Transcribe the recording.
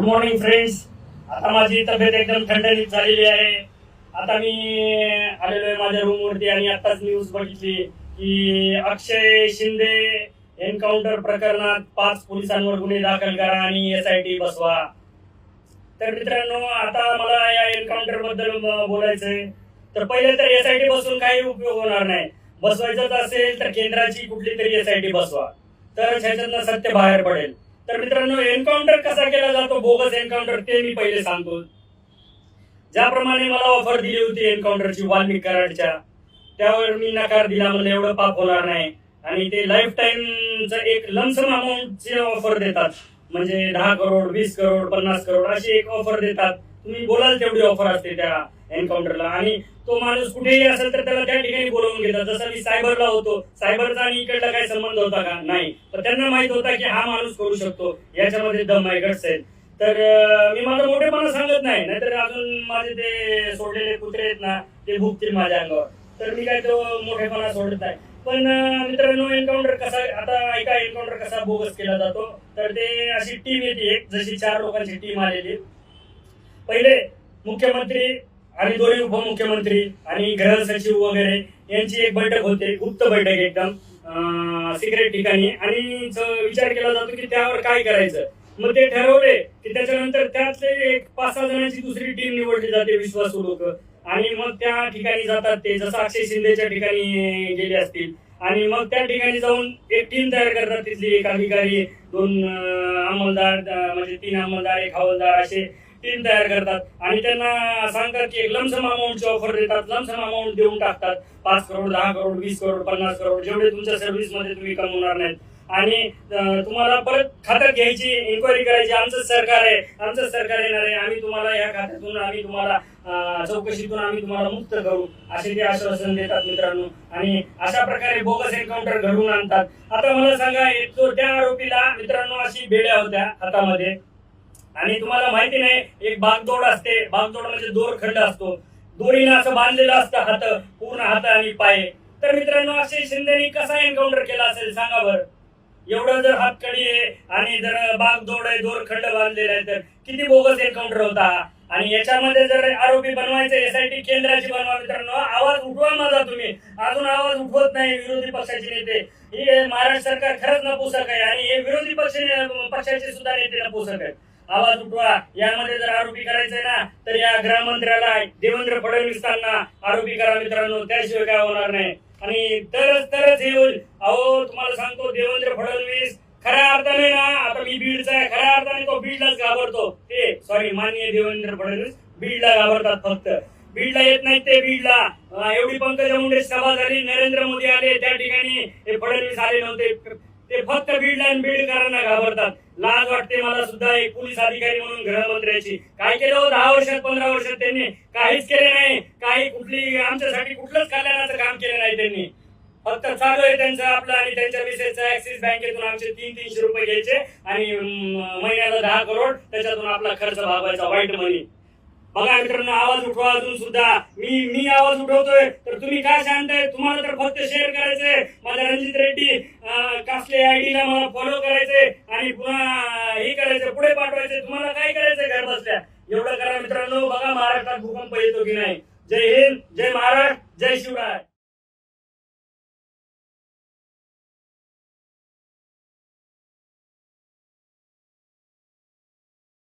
Morning friends. आता माझी तब्येत एकदम थंडणीत झालेली आहे. आता मी आलेलो आहे माझ्या रूमवरती आणि आताच न्यूज बघितली की अक्षय शिंदे एन्काउंटर प्रकरणात 5 पोलिसांवर गुन्हे दाखल करा आणि SIT बसवा. तर मित्रांनो, आता मला या एन्काउंटर बद्दल बोलायचंय. तर पहिले तर SIT बसून काही उपयोग होणार नाही. बसवायचंच असेल तर केंद्राची कुठली तरी SIT बसवा, तर ह्याच्यातनं सत्य बाहेर पडेल. तर मित्रांनो, एन्काउंटर कसा केला जातो, बोगस एन्काउंटर, ते मी पहिले सांगतो. ज्याप्रमाणे मला ऑफर दिली होती एन्काउंटरची वाल्मिक कराडच्या, त्यावर मी नकार दिला. मला एवढं पाप होणार नाही. आणि ते लाईफ टाइमचं एक लमसम अमाऊंटची ऑफर देतात, म्हणजे 10 करोड 20 करोड 50 करोड अशी एक ऑफर देतात. तुम्ही बोलाल तेवढी ऑफर असते त्या एन्काउंटरला. आणि तो माणूस कुठेही असेल तर त्याला त्या ठिकाणी बोलवून घेतात. जसं मी सायबरला होतो, सायबरचा आणि इकडला काही संबंध होता का? नाही. पण त्यांना माहित होता की हा माणूस करू शकतो, याच्यामध्ये दम आहे, गट्स आहेत. तर मी माझा मोठेपणा सांगत नाही, नाहीतर अजून माझे ते सोडलेले कुत्रे आहेत ना, ते भुकतील माझ्या अंगावर. तर मी काय तो मोठेपणा सोडत नाही. पण मित्रांनो, एन्काउंटर कसा, आता ऐका, एन्काउंटर कसा बोगस केला जातो. तर ते अशी टीम येते, एक जशी 4 लोकांची टीम आलेली. पहिले मुख्यमंत्री आणि 2 उपमुख्यमंत्री आणि गृह सचिव वगैरे यांची एक बैठक होते, गुप्त बैठक, एकदम सिक्रेट ठिकाणी. आणि विचार केला जातो की त्यावर काय करायचं. मग ते ठरवले की त्याच्यानंतर त्यातले एक 5-6 जणांची दुसरी टीम निवडली जाते, विश्वासू लोक. आणि मग त्या ठिकाणी जातात, ते जसं अक्षय शिंदेच्या ठिकाणी गेले असतील. आणि मग त्या ठिकाणी जाऊन एक टीम तयार करतात. तिथली एक अधिकारी, 2 अंमलदार, म्हणजे 3 अंमलदार, 1 हवालदार, असे टीम तयार करतात. आणि त्यांना सांगतात की एक लमसम अमाऊंटची ऑफर देतात. लमसम अमाऊंट देऊन टाकतात, 5 करोड 10 करोड 20 करोड 50 करोड, जेवढे तुमच्या सर्व्हिसमध्ये तुम्ही कमवणार नाहीत. आणि तुम्हाला परत खात्यात घ्यायची, इन्क्वायरी करायची, आमचंच सरकार आहे, आमचंच सरकार येणार आहे, आम्ही तुम्हाला या खात्यातून, आम्ही तुम्हाला चौकशीतून आम्ही तुम्हाला मुक्त करू, असे ते आश्वासन देतात मित्रांनो. आणि अशा प्रकारे बोगस एन्काउंटर घडवून आणतात. आता मला सांगा, त्या आरोपीला मित्रांनो अशी बेड्या होत्या हातामध्ये. आणि तुम्हाला माहिती नाही, एक बागदोड असते. बागदोड म्हणजे दोरखंड असतो, दोरीनं असं बांधलेलं असतं हात, पूर्ण हात आणि पाय. तर मित्रांनो, अक्षय शिंदेनी कसा एन्काउंटर केला असेल सांगा बरं. एवढं जर हातकडी आहे आणि जर बागदोड आहे, दोरखंड बांधलेला आहे, तर किती बोगस एन्काउंटर होता. आणि याच्यामध्ये जर आरोपी बनवायचे, SIT केंद्राची बनवा. मित्रांनो, आवाज उठवा माझा. तुम्ही अजून आवाज उठवत नाही, विरोधी पक्षाचे नेते. हे महाराष्ट्र सरकार खरंच नपुसक आहे, आणि हे विरोधी पक्षाचे सुद्धा नेते नपुसक आहेत. आवाज उठवा. यामध्ये जर आरोपी करायचंय ना, तर या गृहमंत्र्याला, देवेंद्र फडणवीसांना आरोपी करा मित्रांनो, त्याशिवाय काय होणार नाही. आणि तरच हे होईल. अहो, तुम्हाला सांगतो, देवेंद्र फडणवीस खऱ्या अर्थाने ना, आता मी बीडचा आहे, खऱ्या अर्थाने तो बीडलाच घाबरतो. ते सॉरी, माननीय देवेंद्र फडणवीस बीडला घाबरतात. फक्त बीडला येत नाही ते. बीडला एवढी पंकजा मुंडे सभा झाली, नरेंद्र मोदी आले, त्या ठिकाणी हे फडणवीस आले नव्हते. ते फक्त बीडला आणि बीडकरांना घाबरतात. लाज वाटते मला सुद्धा एक पोलीस अधिकारी म्हणून गृहमंत्र्याची. काय केलं हो 10 वर्षात 15 वर्षात? त्यांनी काहीच केले नाही. काही कुठली आमच्यासाठी कुठलंच कल्याणाचं काम केलं नाही त्यांनी. फक्त चालू आहे त्यांचं आपलं आणि त्यांच्या विषयचं. ऍक्सिस बँकेतून आमचे 300-300 रुपये घ्यायचे आणि महिन्याला 10 करोड, त्याच्यातून आपला खर्च भागवायचा, व्हाईट मनी. बघा मित्रांनो, आवाज उठवा. अजून सुद्धा मी आवाज उठवतोय, तर तुम्ही काय सांगताय? तुम्हाला तर फक्त शेअर करायचंय. माझ्या रणजित रेड्डी कासले ID ला मला फॉलो करायचंय आणि पुन्हा हे करायचं, पुढे पाठवायचंय. तुम्हाला